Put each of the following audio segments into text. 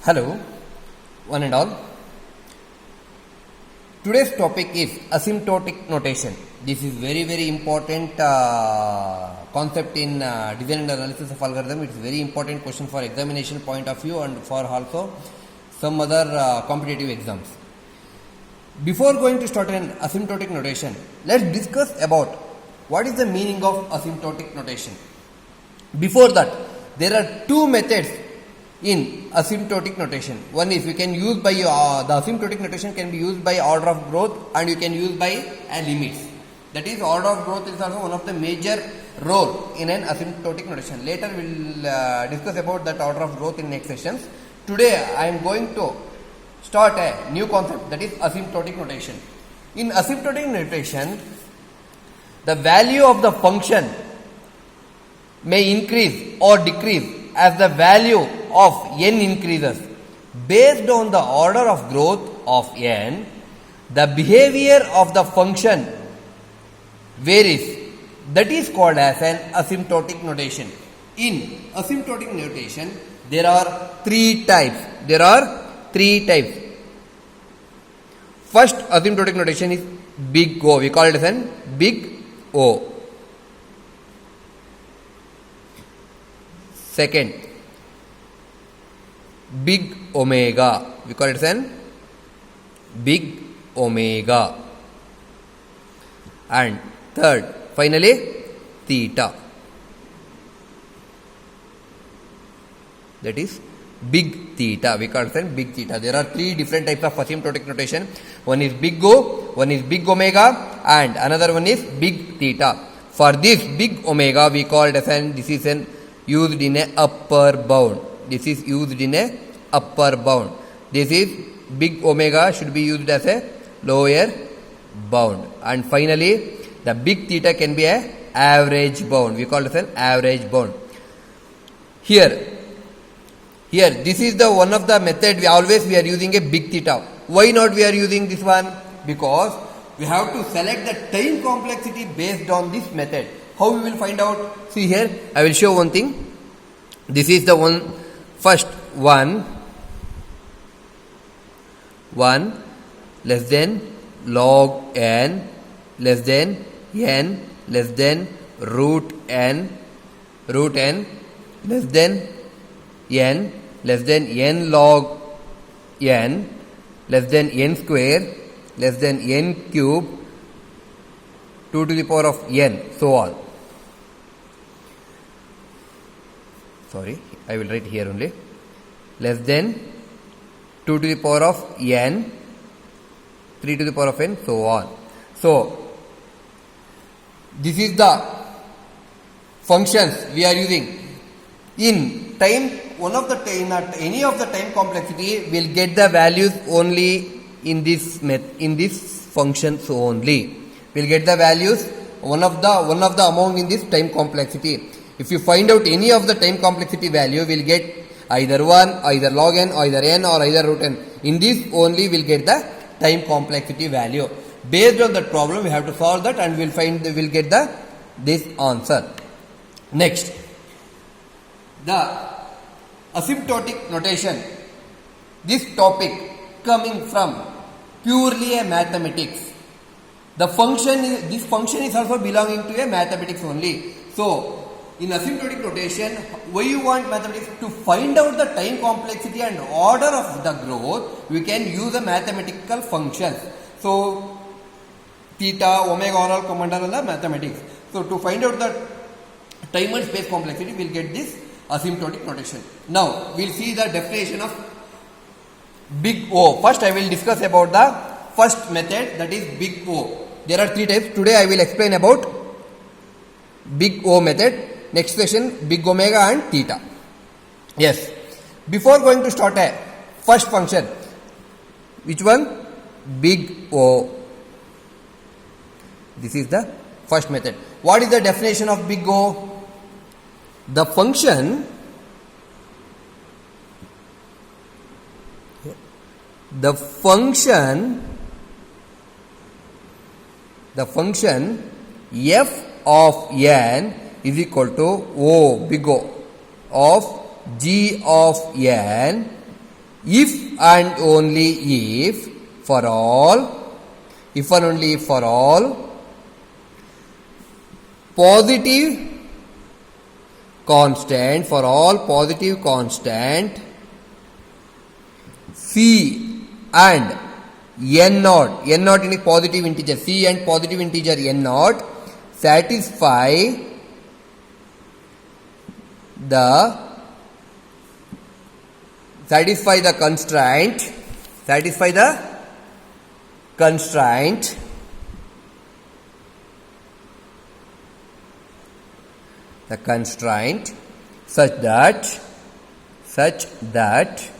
Hello, one and all. Today's topic is asymptotic notation. This is very important concept in design and analysis of algorithm. It is very important question for examination point of view and for also some other competitive exams. Before going to start an asymptotic notation, let's discuss about what is the meaning of asymptotic notation. Before that, there are two methods in asymptotic notation. One is we can use by the asymptotic notation can be used by order of growth, and you can use by limits. That is, order of growth is also one of the major role in an asymptotic notation. Later we will discuss about that order of growth in next sessions. Today I am going to start a new concept, that is asymptotic notation. In asymptotic notation, the value of the function may increase or decrease as the value of n increases. Based on the order of growth of n, the behavior of the function varies. That is called as an asymptotic notation. In asymptotic notation, there are three types. First asymptotic notation is big O. We call it as an big O. Second, big omega. We call it as an big omega. And third, finally, theta. That is big theta. We call it as an big theta. There are three different types of asymptotic notation. One is big O, one is big omega, and another one is big theta. For this big omega, we call it as an, this is an used in a upper bound. This is used in a upper bound. This is big omega should be used as a lower bound. And finally, the big theta can be a average bound. We call it as an average bound. Here, this is the one of the method we are using a big theta. Why not we are using this one? Because we have to select the time complexity based on this method. How we will find out? See here, I will show one thing. This is the one, first 1 less than log n less than n less than root n less than n log n less than n square less than n cube 2 to the power of n, so on. Sorry, I will write here only. Less than 2 to the power of n, 3 to the power of n, so on. So, this is the functions we are using. In time, any of the time complexity will get the values only in this functions only. We'll get the values one of the amount in this time complexity. If you find out any of the time complexity value, we'll get either 1, either log n, either n, or either root n. In this only we'll get the time complexity value. Based on that problem, we have to solve that, and we'll get this answer. Next, the asymptotic notation. This topic coming from purely a mathematics. This function is also belonging to a mathematics only. So, in asymptotic notation, why you want mathematics? To find out the time complexity and order of the growth, we can use a mathematical function. So, theta, omega, all come under the mathematics. So, to find out the time and space complexity, we will get this asymptotic notation. Now, we will see the definition of big O. First, I will discuss about the first method, that is big O. There are three types. Today, I will explain about big O method. Next session, big omega and theta. Yes. Before going to start a first function, which one? Big O. This is the first method. What is the definition of big O? The function f of n is equal to O, big O, of g of n if and only if for all, if and only if for all positive constant, for all positive constant C and n naught, n naught in a positive integer, C and positive integer n naught satisfy the constraint, such that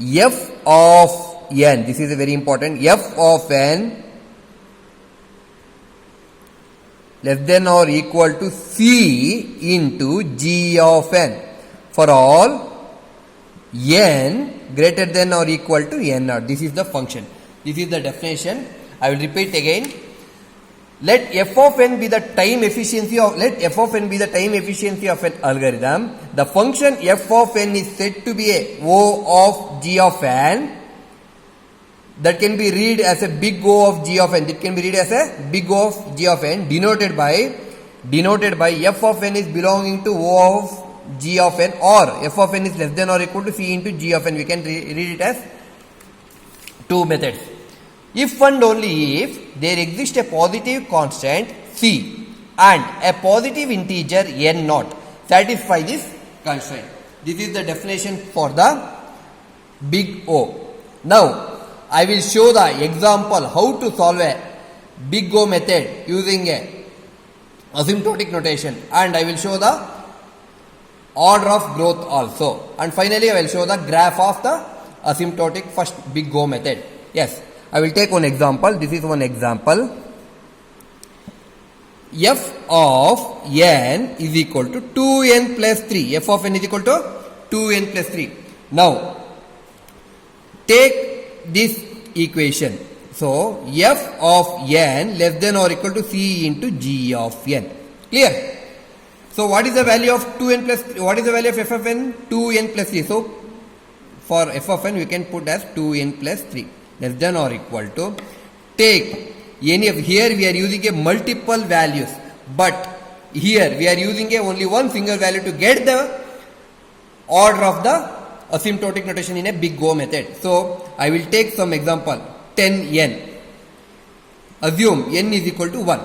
f of n, this is a very important, f of n less than or equal to C into G of n for all n greater than or equal to n naught. This is the function. This is the definition. I will repeat again. Let f of n be the time efficiency of an algorithm. The function f of n is said to be a O of G of n. That can be read as a big O of G of n. It can be read as a big O of G of n denoted by f of n is belonging to O of G of n, or f of n is less than or equal to C into G of n. We can read it as two methods. If and only if there exists a positive constant C and a positive integer n naught satisfy this constraint. This is the definition for the big O. Now I will show the example how to solve a big O method using a asymptotic notation, and I will show the order of growth also, and finally I will show the graph of the asymptotic first big O method. Yes, I will take one example. This is one example. F of n is equal to 2n plus 3. F of n is equal to 2n plus 3. Now take this equation. So f of n less than or equal to C into G of n. Clear? So what is the value of 2n plus 3? What is the value of f of n? 2n plus 3. So for f of n we can put as 2n plus 3 less than or equal to, take any of, here we are using a multiple values, but here we are using a only one single value to get the order of the asymptotic notation in a big O method. So I will take some example. 10n. Assume n is equal to 1.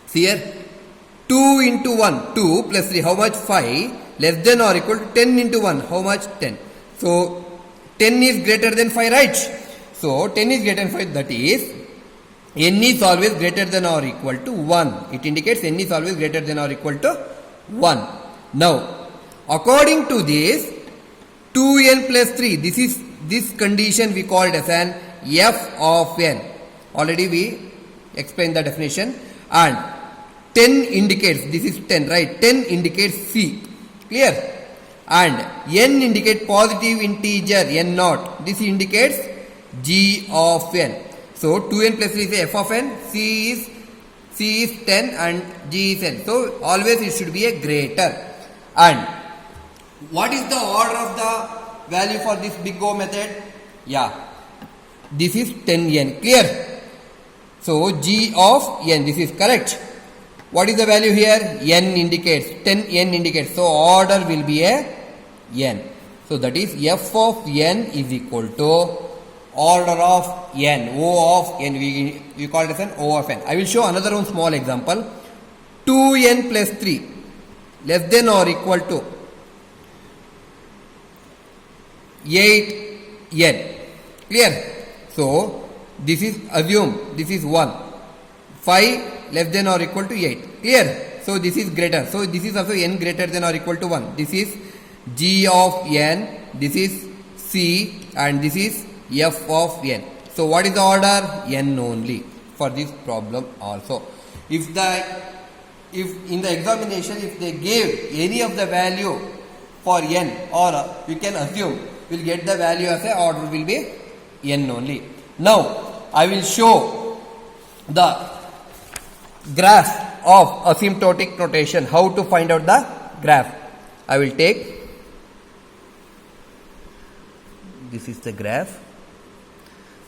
See here, 2 into 1, 2 plus 3, how much? 5, less than or equal to 10 into 1, how much? 10. So 10 is greater than 5, right? So 10 is greater than 5, that is n is always greater than or equal to 1. It indicates n is always greater than or equal to 1. Now according to this 2n plus 3, this condition we called as an f of n. Already we explained the definition, and 10 indicates, this is 10, right? 10 indicates C. Clear? And n indicates positive integer n naught. This indicates G of n. So 2n plus 3 is f of n, C is 10 and G is n. So always it should be a greater. And what is the order of the value for this big O method? Yeah, this is 10n. Clear? So G of n, this is correct. What is the value here? N indicates, 10n indicates. So order will be a n. So that is f of n is equal to order of n, O of n. We call it as an O of n. I will show another one small example. 2n plus 3 less than or equal to 8n. Clear? So this is, assume this is 1. 5 less than or equal to 8. Clear? So this is greater. So this is also n greater than or equal to 1. This is G of n, this is C, and this is f of n. So what is the order? N only for this problem also. If in the examination if they gave any of the value for n, or we can assume we'll get the value as a order will be n only. Now I will show the graph of asymptotic notation, how to find out the graph. I will take this is the graph.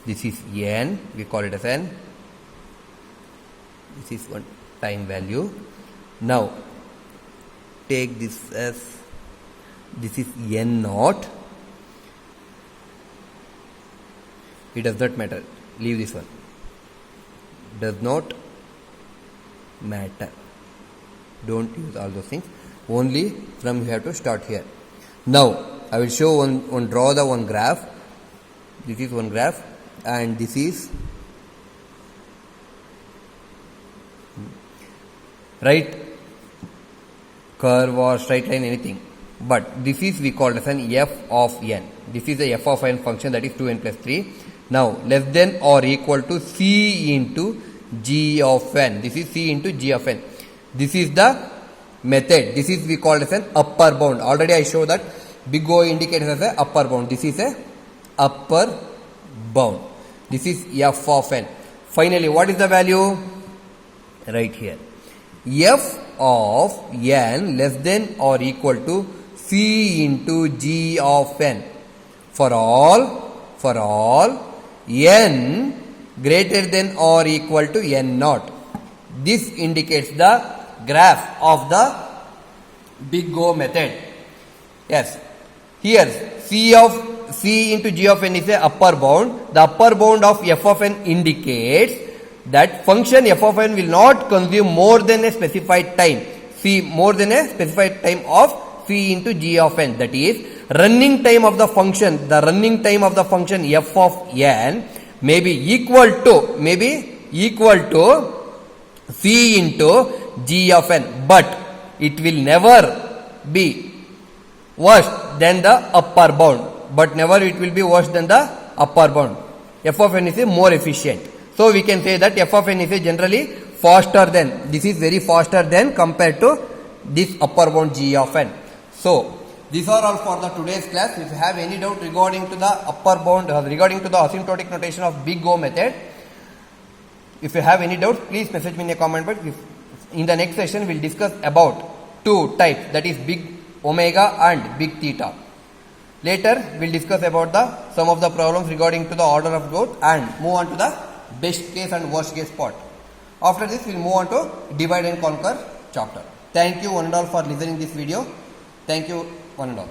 This is n, we call it as n. This is one time value. Now take this as, this is n naught. It does not matter, leave this one, does not matter, don't use all those things, only from you have to start here. Now I will show draw the one graph. This is one graph and this is right curve or straight line, anything, but this is we call as an f of n. This is the f of n function, that is 2n plus 3. Now less than or equal to c into g of n. This is c into g of n. This is the method. This is we call as an upper bound. Already I showed that big O indicates as a upper bound. This is a upper bound. This is f of n. Finally, what is the value? Right here. F of n less than or equal to c into g of n. For all n greater than or equal to n naught. This indicates the graph of the big O method. Yes. Here c into g of n is a upper bound. The upper bound of f of n indicates that function f of n will not consume more than a specified time. More than a specified time of c into g of n. That is, running time of the function, f of n may be equal to c into g of n, but it will never be worse than the upper bound. F of n is more efficient. So we can say that f of n is generally faster than, this is very faster than compared to this upper bound g of n. So these are all for the today's class. If you have any doubt regarding to the upper bound, regarding to the asymptotic notation of big O method, if you have any doubt, please message me in a comment box. In the next session, we will discuss about two types, that is big omega and big theta. Later, we will discuss about some of the problems regarding to the order of growth and move on to the best case and worst case part. After this, we will move on to divide and conquer chapter. Thank you one and all for listening this video. Thank you one and all.